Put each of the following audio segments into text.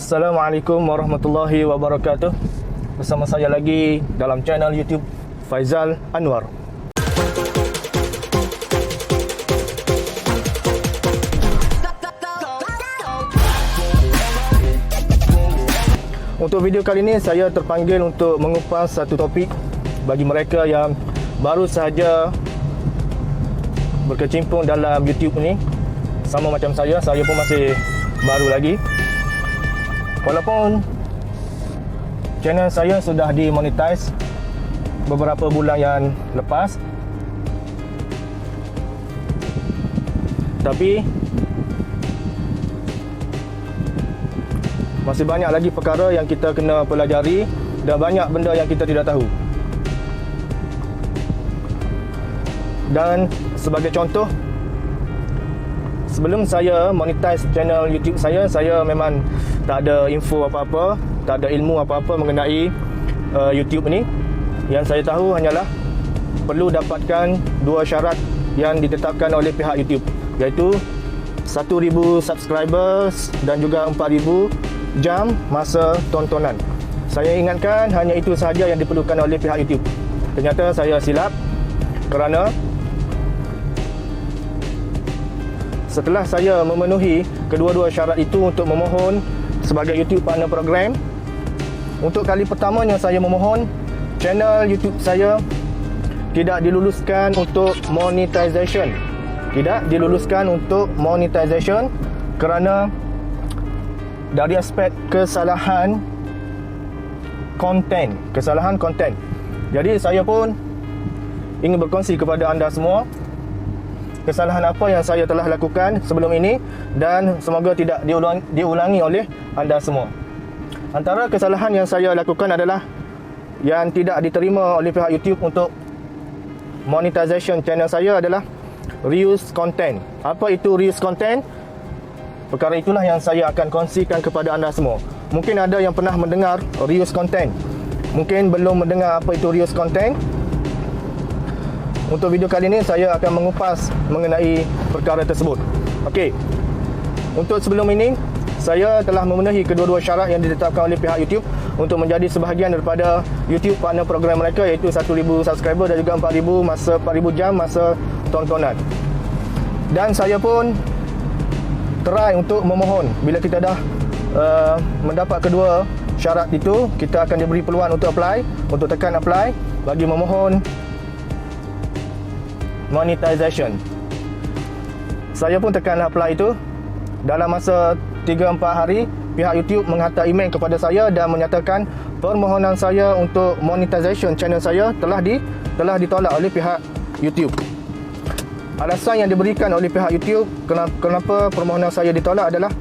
Assalamualaikum warahmatullahi wabarakatuh. Bersama saya lagi dalam channel YouTube Faizal Anwar. Untuk video kali ini saya terpanggil untuk mengupas satu topik bagi mereka yang baru sahaja berkecimpung dalam YouTube ni. Sama macam saya pun masih baru lagi. Walaupun channel saya sudah dimonetize beberapa bulan yang lepas, tapi masih banyak lagi perkara yang kita kena pelajari dan banyak benda yang kita tidak tahu. Dan sebagai contoh, sebelum saya monetize channel YouTube saya memang tak ada info apa-apa, tak ada ilmu apa-apa mengenai YouTube ni. Yang saya tahu hanyalah perlu dapatkan dua syarat yang ditetapkan oleh pihak YouTube, iaitu 1,000 subscribers dan juga 4,000 jam masa tontonan. Saya ingatkan hanya itu sahaja yang diperlukan oleh pihak YouTube. Ternyata saya silap, kerana setelah saya memenuhi kedua-dua syarat itu untuk memohon sebagai YouTube Partner Program, untuk kali pertamanya saya memohon, channel YouTube saya tidak diluluskan untuk monetization. Tidak diluluskan untuk monetization kerana dari aspek kesalahan konten. Jadi saya pun ingin berkongsi kepada anda semua kesalahan apa yang saya telah lakukan sebelum ini, dan semoga tidak diulangi oleh anda semua. Antara kesalahan yang saya lakukan adalah yang tidak diterima oleh pihak YouTube untuk monetization channel saya adalah reuse content. Apa itu reuse content? Perkara itulah yang saya akan kongsikan kepada anda semua. Mungkin ada yang pernah mendengar reuse content, mungkin belum mendengar apa itu reuse content. Untuk video kali ini saya akan mengupas mengenai perkara tersebut. Okey. Untuk sebelum ini saya telah memenuhi kedua-dua syarat yang ditetapkan oleh pihak YouTube untuk menjadi sebahagian daripada YouTube Partner Program mereka, iaitu 1,000 subscriber dan juga 4,000 jam masa tontonan. Dan saya pun try untuk memohon. Bila kita dah mendapat kedua syarat itu, kita akan diberi peluang untuk apply, untuk tekan apply bagi memohon monetization. Saya pun tekan apply itu. Dalam masa 3-4 hari, pihak YouTube menghantar email kepada saya dan menyatakan permohonan saya untuk monetization channel saya telah ditolak oleh pihak YouTube. Alasan yang diberikan oleh pihak YouTube kenapa permohonan saya ditolak adalah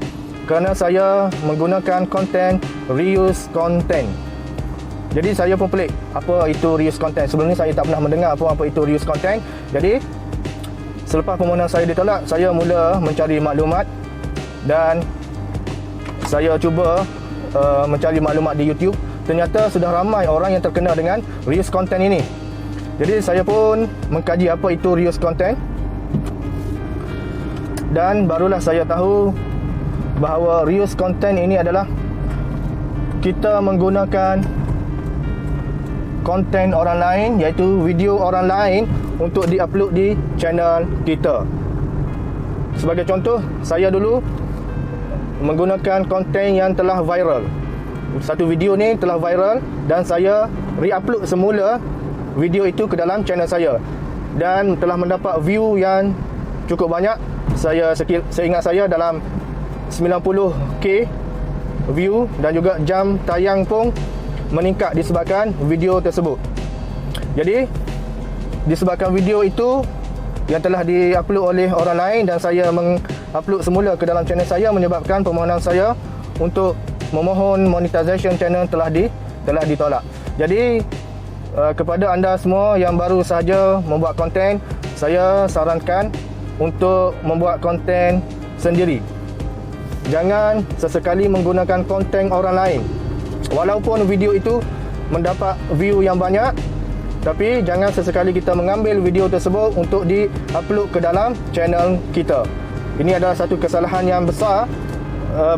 kerana saya menggunakan konten reuse content. Jadi saya pun pelik, apa itu reuse content? Sebelum ni saya tak pernah mendengar apa itu reuse content. Jadi selepas permohonan saya ditolak, saya mula mencari maklumat dan saya cuba mencari maklumat di YouTube. Ternyata sudah ramai orang yang terkena dengan reuse content ini. Jadi saya pun mengkaji apa itu reuse content, dan barulah saya tahu bahawa reuse content ini adalah kita menggunakan konten orang lain, iaitu video orang lain, untuk diupload di channel kita. Sebagai contoh, saya dulu menggunakan konten yang telah viral. Satu video ni telah viral dan saya re-upload semula video itu ke dalam channel saya, dan telah mendapat view yang cukup banyak. Seingat saya dalam 90k view, dan juga jam tayang pun meningkat disebabkan video tersebut. Jadi disebabkan video itu yang telah diupload oleh orang lain dan saya mengupload semula ke dalam channel saya, menyebabkan permohonan saya untuk memohon monetization channel telah ditolak. Jadi kepada anda semua yang baru sahaja membuat konten, saya sarankan untuk membuat konten sendiri. Jangan sesekali menggunakan konten orang lain. Walaupun video itu mendapat view yang banyak, tapi jangan sesekali kita mengambil video tersebut untuk di-upload ke dalam channel kita. Ini adalah satu kesalahan yang besar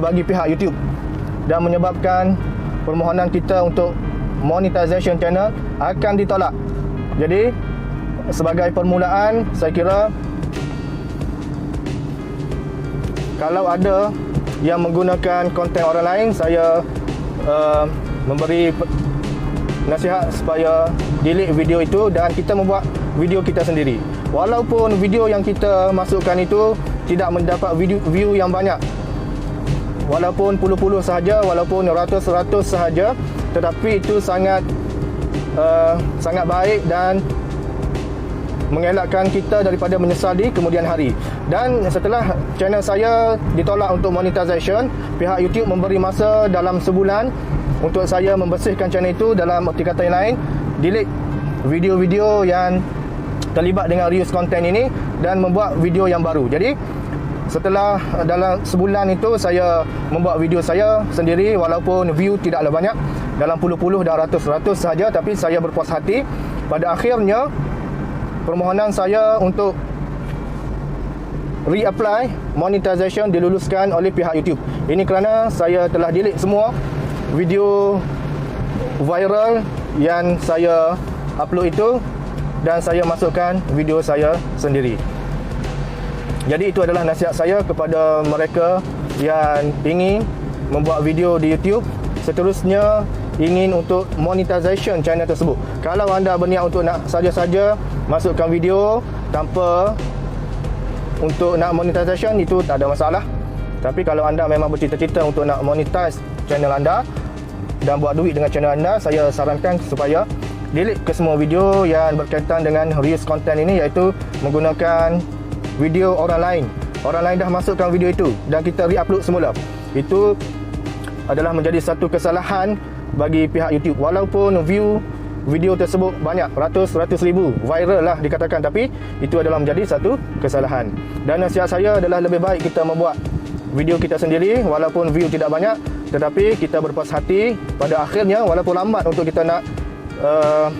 bagi pihak YouTube. dan menyebabkan permohonan kita untuk monetization channel akan ditolak. Jadi sebagai permulaan, saya kira kalau ada yang menggunakan konten orang lain, saya memberi nasihat supaya delete video itu dan kita membuat video kita sendiri. Walaupun video yang kita masukkan itu tidak mendapat view yang banyak, walaupun puluh-puluh sahaja, walaupun ratus-ratus sahaja, tetapi itu sangat baik dan mengelakkan kita daripada menyesal di kemudian hari. Dan setelah channel saya ditolak untuk monetization, pihak YouTube memberi masa dalam sebulan untuk saya membersihkan channel itu. Dalam erti kata yang lain, delete video-video yang terlibat dengan reuse content ini dan membuat video yang baru. Jadi setelah dalam sebulan itu saya membuat video saya sendiri, walaupun view tidaklah banyak, dalam puluh-puluh dan ratus-ratus sahaja, tapi saya berpuas hati. Pada akhirnya permohonan saya untuk reapply monetization diluluskan oleh pihak YouTube. Ini kerana saya telah delete semua video viral yang saya upload itu dan saya masukkan video saya sendiri. Jadi itu adalah nasihat saya kepada mereka yang ingin membuat video di YouTube, seterusnya ingin untuk monetization channel tersebut. Kalau anda berniat untuk nak saja-saja masukkan video tanpa untuk nak monetization, itu tak ada masalah. Tapi kalau anda memang bercita-cita untuk nak monetize channel anda dan buat duit dengan channel anda, saya sarankan supaya delete ke semua video yang berkaitan dengan reuse content ini, iaitu menggunakan video orang lain. Orang lain dah masukkan video itu dan kita re-upload semula. Itu adalah menjadi satu kesalahan bagi pihak YouTube. Walaupun view video tersebut banyak, ratus ribu, viral lah dikatakan, tapi itu adalah menjadi satu kesalahan. Dan nasihat saya adalah lebih baik kita membuat video kita sendiri, walaupun view tidak banyak, tetapi kita berpuas hati pada akhirnya. Walaupun lambat untuk kita nak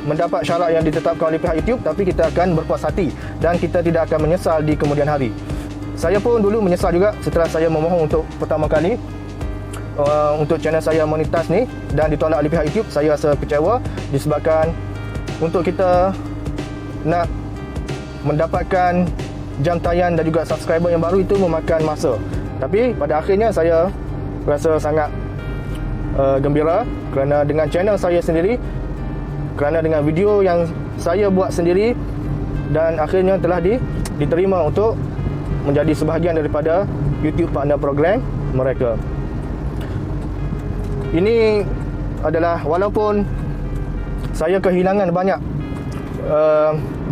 mendapat syarat yang ditetapkan oleh pihak YouTube, tapi kita akan berpuas hati dan kita tidak akan menyesal di kemudian hari. Saya pun dulu menyesal juga setelah saya memohon untuk pertama kali untuk channel saya monetize ni dan ditolak oleh pihak YouTube. Saya rasa kecewa disebabkan untuk kita nak mendapatkan jam tayang dan juga subscriber yang baru itu memakan masa. Tapi pada akhirnya saya rasa sangat gembira kerana dengan channel saya sendiri, kerana dengan video yang saya buat sendiri, dan akhirnya telah diterima untuk menjadi sebahagian daripada YouTube Partner Program mereka. Ini adalah, walaupun saya kehilangan banyak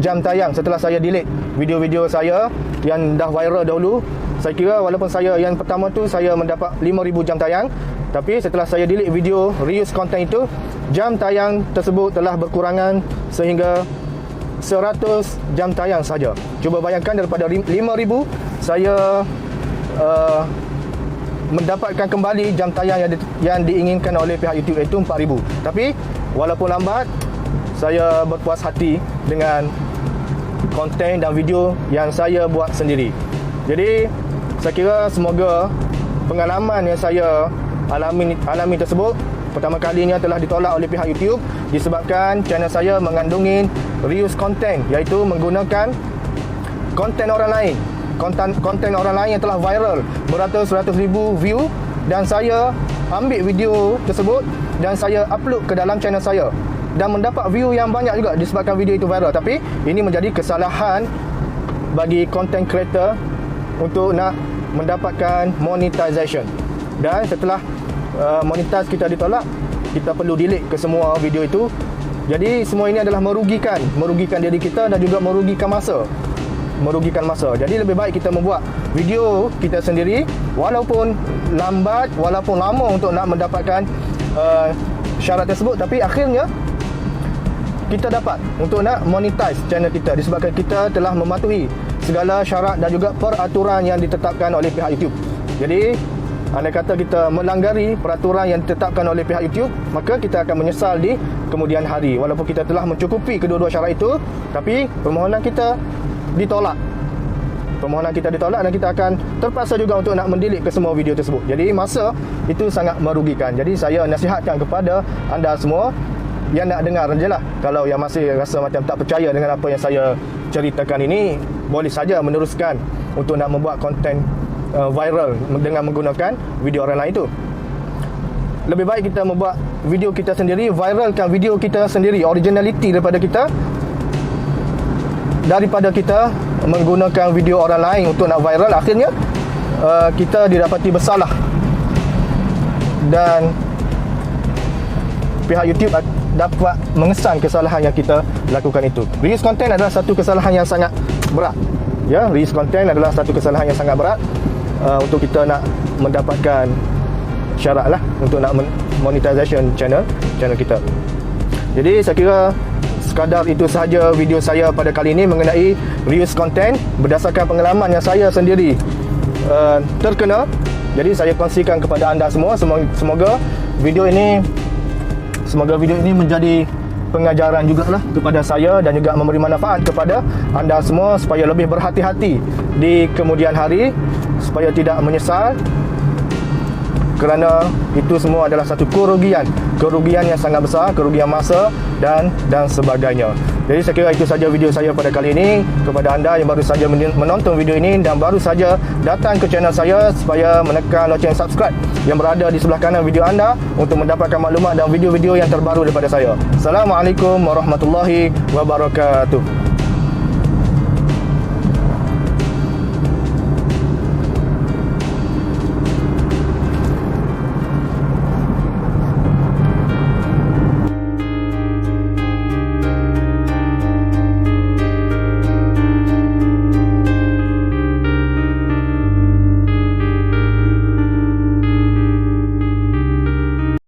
jam tayang setelah saya delete video-video saya yang dah viral dahulu. Saya kira walaupun saya yang pertama tu saya mendapat 5,000 jam tayang, tapi setelah saya delete video reuse content itu, jam tayang tersebut telah berkurangan sehingga 100 jam tayang saja. Cuba bayangkan, daripada 5,000 saya mendapatkan kembali jam tayang yang diinginkan oleh pihak YouTube, iaitu 4,000. Tapi walaupun lambat, saya berpuas hati dengan konten dan video yang saya buat sendiri. Jadi saya kira semoga pengalaman yang saya alami tersebut, pertama kalinya telah ditolak oleh pihak YouTube disebabkan channel saya mengandungi reuse content, iaitu menggunakan konten orang lain. Konten orang lain yang telah viral beratus-ratus ribu view, dan saya ambil video tersebut dan saya upload ke dalam channel saya dan mendapat view yang banyak juga disebabkan video itu viral. Tapi ini menjadi kesalahan bagi content creator untuk nak mendapatkan monetization. Dan setelah monetize kita ditolak, kita perlu delete ke semua video itu. Jadi semua ini adalah merugikan diri kita dan juga merugikan masa. Jadi lebih baik kita membuat video kita sendiri, walaupun lambat, walaupun lama untuk nak mendapatkan syarat tersebut, tapi akhirnya kita dapat untuk nak monetize channel kita disebabkan kita telah mematuhi segala syarat dan juga peraturan yang ditetapkan oleh pihak YouTube. Jadi andai kata kita melanggari peraturan yang ditetapkan oleh pihak YouTube, maka kita akan menyesal di kemudian hari. Walaupun kita telah mencukupi kedua-dua syarat itu, tapi permohonan kita ditolak. permohonan kita ditolak dan kita akan terpaksa juga untuk nak mendelete ke semua video tersebut. Jadi masa itu sangat merugikan. Jadi saya nasihatkan kepada anda semua yang nak dengar je lah. Kalau yang masih rasa macam tak percaya dengan apa yang saya ceritakan ini, boleh saja meneruskan untuk nak membuat konten viral dengan menggunakan video orang lain tu. Lebih baik kita membuat video kita sendiri, viralkan video kita sendiri, originality daripada kita, daripada kita menggunakan video orang lain untuk nak viral. Akhirnya kita didapati bersalah dan pihak YouTube dapat mengesan kesalahan yang kita lakukan itu. Reuse content adalah satu kesalahan yang sangat berat. Ya, reuse content adalah satu kesalahan yang sangat berat untuk kita nak mendapatkan syarat lah untuk nak monetization channel kita. Jadi saya kira sekadar itu sahaja video saya pada kali ini mengenai reuse content berdasarkan pengalaman yang saya sendiri terkena. Jadi saya kongsikan kepada anda semua. Semoga video ini menjadi pengajaran jugalah kepada saya dan juga memberi manfaat kepada anda semua supaya lebih berhati-hati di kemudian hari, supaya tidak menyesal, kerana itu semua adalah satu kerugian yang sangat besar, kerugian masa dan sebagainya. Jadi saya kira itu saja video saya pada kali ini. Kepada anda yang baru saja menonton video ini dan baru saja datang ke channel saya, supaya menekan loceng subscribe yang berada di sebelah kanan video anda untuk mendapatkan maklumat dan video-video yang terbaru daripada saya. Assalamualaikum warahmatullahi wabarakatuh.